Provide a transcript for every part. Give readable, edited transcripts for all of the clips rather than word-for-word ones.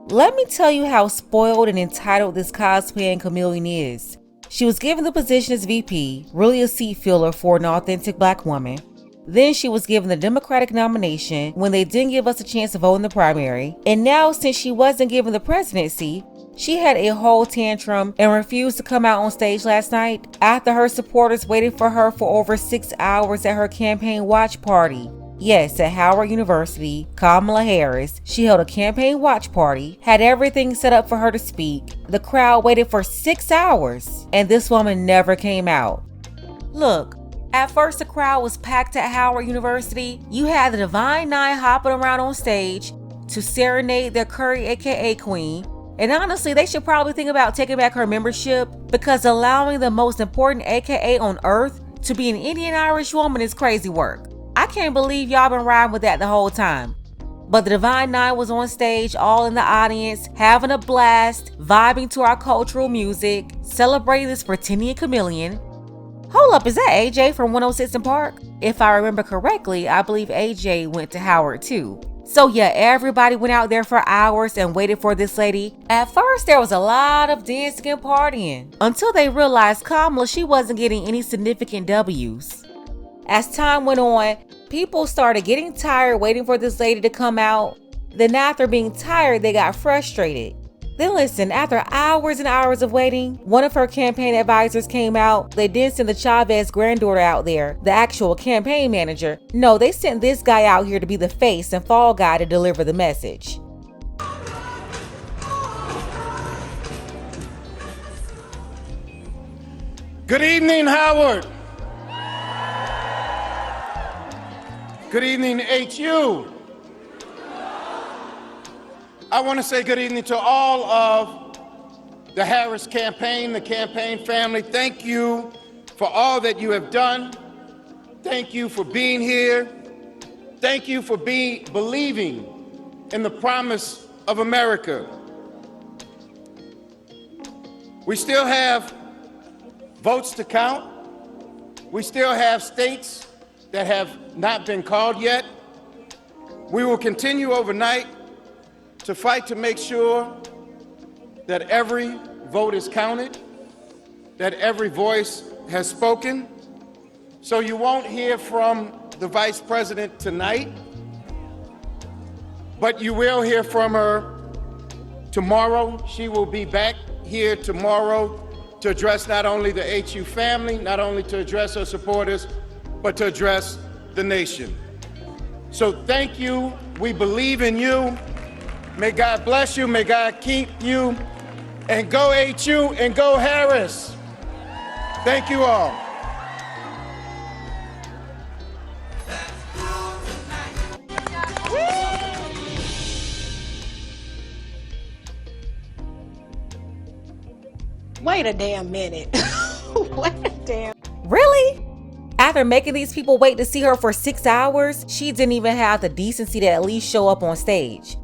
Let me tell you how spoiled and entitled this cosplaying chameleon is. She was given the position as VP, really a seat filler for an authentic black woman. Then she was given the Democratic nomination when they didn't give us a chance to vote in the primary. And now, since she wasn't given the presidency, she had a whole tantrum and refused to come out on stage last night after her supporters waited for her for over 6 hours at her campaign watch party. Yes, at Howard University, Kamala Harris, she held a campaign watch party, had everything set up for her to speak. The crowd waited for 6 hours, and this woman never came out. Look, at first the crowd was packed at Howard University. You had the Divine Nine hopping around on stage to serenade their Curry aka Queen. And honestly, they should probably think about taking back her membership, because allowing the most important aka on earth to be an Indian Irish woman is crazy work. I can't believe y'all been riding with that the whole time. But the Divine Nine was on stage, all in the audience, having a blast, vibing to our cultural music, celebrating this pretending chameleon. Hold up, is that AJ from 106 in Park? If I remember correctly, I believe AJ went to Howard too. So yeah, everybody went out there for hours and waited for this lady. At first, there was a lot of dancing and partying, until they realized Kamala, she wasn't getting any significant W's. As time went on, people started getting tired waiting for this lady to come out. Then after being tired, they got frustrated. Then listen, after hours and hours of waiting, one of her campaign advisors came out. They didn't send the Chavez granddaughter out there, the actual campaign manager. No, they sent this guy out here to be the face and fall guy to deliver the message. Good evening, Howard. Good evening, HU. I want to say good evening to all of the Harris campaign, the campaign family. Thank you for all that you have done. Thank you for being here. Thank you for believing in the promise of America. We still have votes to count. We still have states that have not been called yet. We will continue overnight to fight to make sure that every vote is counted, that every voice has spoken. So you won't hear from the Vice President tonight, but you will hear from her tomorrow. She will be back here tomorrow to address not only the HU family, not only to address her supporters, but to address the nation. So thank you. We believe in you. May God bless you. May God keep you. And go HU and go Harris. Thank you all. Wait a damn minute. Wait a damn. Really? After making these people wait to see her for 6 hours, she didn't even have the decency to at least show up on stage.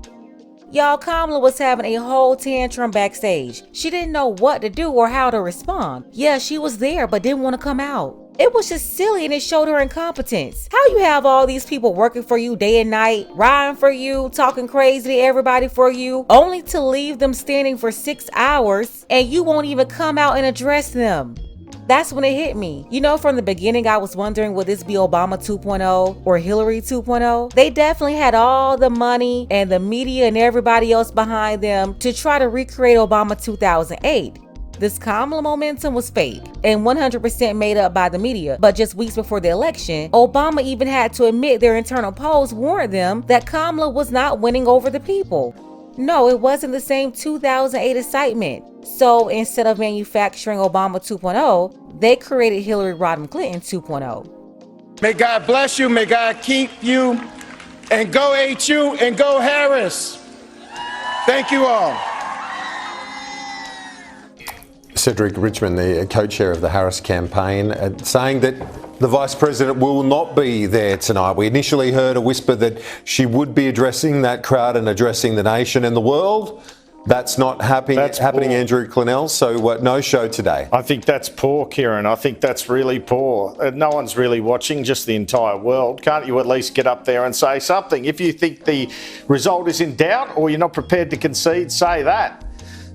Y'all, Kamala was having a whole tantrum backstage. She didn't know what to do or how to respond. Yeah, she was there, but didn't want to come out. It was just silly, and it showed her incompetence. How you have all these people working for you day and night, riding for you, talking crazy to everybody for you, only to leave them standing for 6 hours, and you won't even come out and address them. That's when it hit me. You know, from the beginning, I was wondering, would this be Obama 2.0 or Hillary 2.0? They definitely had all the money and the media and everybody else behind them to try to recreate Obama 2008. This Kamala momentum was fake and 100% made up by the media. But just weeks before the election, Obama even had to admit their internal polls warned them that Kamala was not winning over the people. No, it wasn't the same 2008 excitement. So instead of manufacturing Obama 2.0, they created Hillary Rodham Clinton 2.0. May God bless you. May God keep you. And go HU and go Harris. Thank you all. Cedric Richmond, the co-chair of the Harris campaign, saying that the Vice President will not be there tonight. We initially heard a whisper that she would be addressing that crowd and addressing the nation and the world. That's not happening, poor. Andrew Clennell, so no show today. I think that's poor, Kieran. I think that's really poor. No one's really watching, just the entire world. Can't you at least get up there and say something? If you think the result is in doubt or you're not prepared to concede, say that.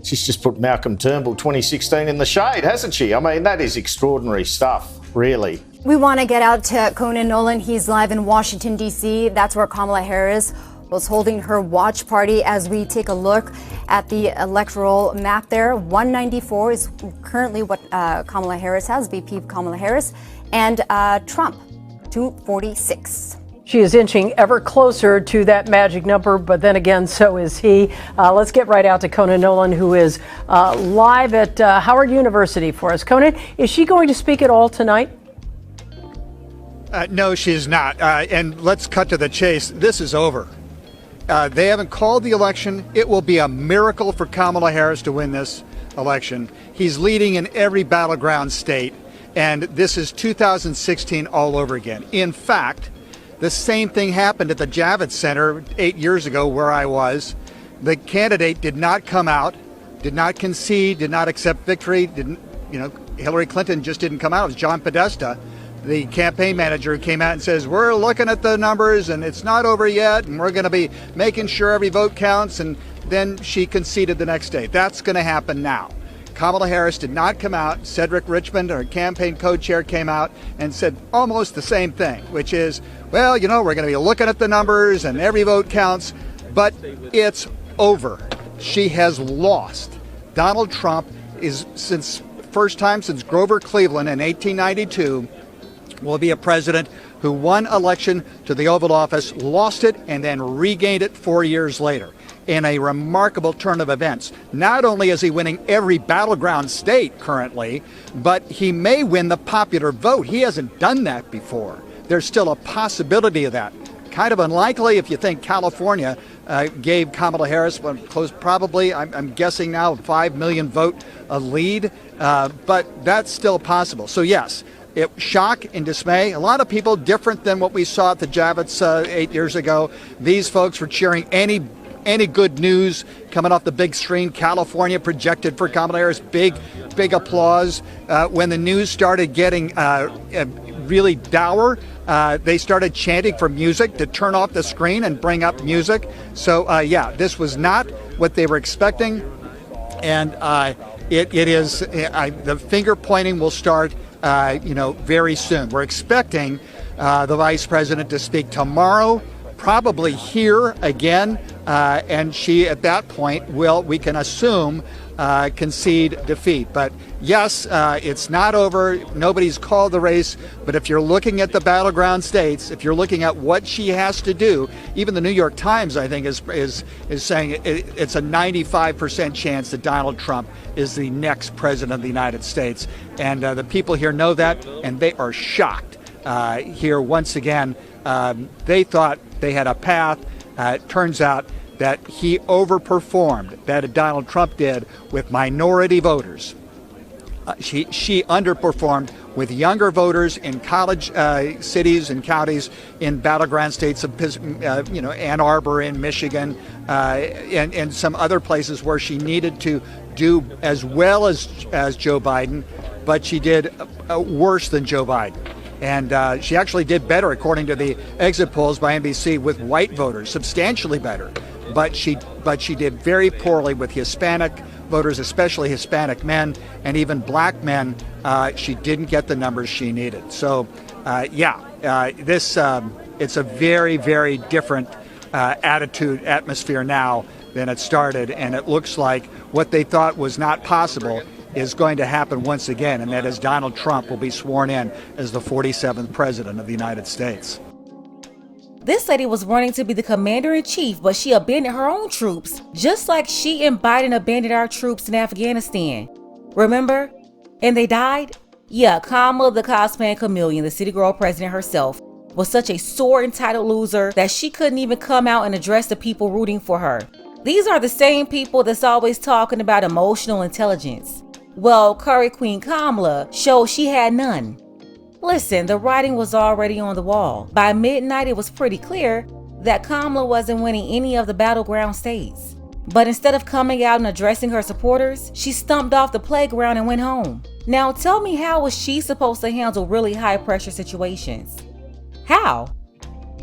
She's just put Malcolm Turnbull 2016 in the shade, hasn't she? I mean, that is extraordinary stuff, really. We want to get out to Conan Nolan. He's live in Washington, D.C. That's where Kamala Harris was holding her watch party as we take a look at the electoral map there. 194 is currently what Kamala Harris has, VP Kamala Harris, and Trump, 246. She is inching ever closer to that magic number, but then again, so is he. Let's get right out to Conan Nolan, who is live at Howard University for us. Conan, is she going to speak at all tonight? No, she is not. And let's cut to the chase. This is over. They haven't called the election. It will be a miracle for Kamala Harris to win this election. He's leading in every battleground state, and this is 2016 all over again. In fact, the same thing happened at the Javits Center 8 years ago where I was. The candidate did not come out, did not concede, did not accept victory. Hillary Clinton just didn't come out. It was John Podesta, the campaign manager, who came out and says, we're looking at the numbers and it's not over yet and we're going to be making sure every vote counts. And then she conceded the next day. That's going to happen now. Kamala Harris did not come out. Cedric Richmond, her campaign co-chair, came out and said almost the same thing, which is, well, we're going to be looking at the numbers and every vote counts, but it's over. She has lost. Donald Trump is, first time since Grover Cleveland in 1892, will be a president who won election to the Oval Office, lost it, and then regained it 4 years later in a remarkable turn of events. Not only is he winning every battleground state currently, but he may win the popular vote. He hasn't done that before. There's still a possibility of that. Kind of unlikely if you think California gave Kamala Harris probably, I'm guessing now, 5 million vote lead, but that's still possible. So yes, shock and dismay. A lot of people different than what we saw at the Javits 8 years ago. These folks were cheering any good news coming off the big screen. California projected for Kamala Harris, big applause. When the news started getting really dour, they started chanting for music to turn off the screen and bring up music. So this was not what they were expecting, and it is the finger pointing will start very soon. We're expecting the vice president to speak tomorrow, probably here again, and she at that point we can assume, concede defeat. But yes, it's not over. Nobody's called the race. But if you're looking at the battleground states, if you're looking at what she has to do, even the New York Times, I think, is saying it's a 95% chance that Donald Trump is the next president of the United States. And the people here know that, and they are shocked here once again. They thought they had a path. It turns out that he overperformed, that Donald Trump did, with minority voters. She underperformed with younger voters in college cities and counties in battleground states of Ann Arbor in Michigan, and some other places where she needed to do as well as Joe Biden, but she did worse than Joe Biden. And she actually did better, according to the exit polls by NBC, with white voters, substantially better. But she did very poorly with Hispanic voters, especially Hispanic men, and even black men. She didn't get the numbers she needed. So, it's a very, very different atmosphere now than it started, and it looks like what they thought was not possible is going to happen once again, and that is Donald Trump will be sworn in as the 47th president of the United States. This lady was running to be the commander-in-chief, but she abandoned her own troops, just like she and Biden abandoned our troops in Afghanistan. Remember? And they died? Yeah, Kamala the cosplaying chameleon, the city girl president herself, was such a sore entitled loser that she couldn't even come out and address the people rooting for her. These are the same people that's always talking about emotional intelligence. Well, Curry Queen Kamala showed she had none. Listen, the writing was already on the wall. By midnight, it was pretty clear that Kamala wasn't winning any of the battleground states. But instead of coming out and addressing her supporters, she stumped off the playground and went home. Now tell me, how was she supposed to handle really high pressure situations? How?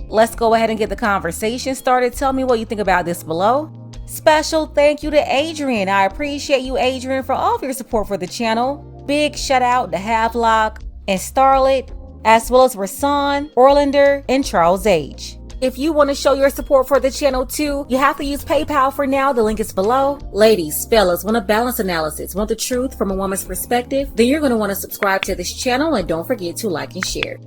Let's go ahead and get the conversation started. Tell me what you think about this below. Special thank you to Adrian. I appreciate you, Adrian, for all of your support for the channel. Big shout out to Havelock and Starlet, as well as Rasan, Orlander, and Charles H. If you want to show your support for the channel too, you have to use PayPal for now. The link is below. Ladies, fellas, want a balanced analysis, want the truth from a woman's perspective? Then you're going to want to subscribe to this channel, and don't forget to like and share.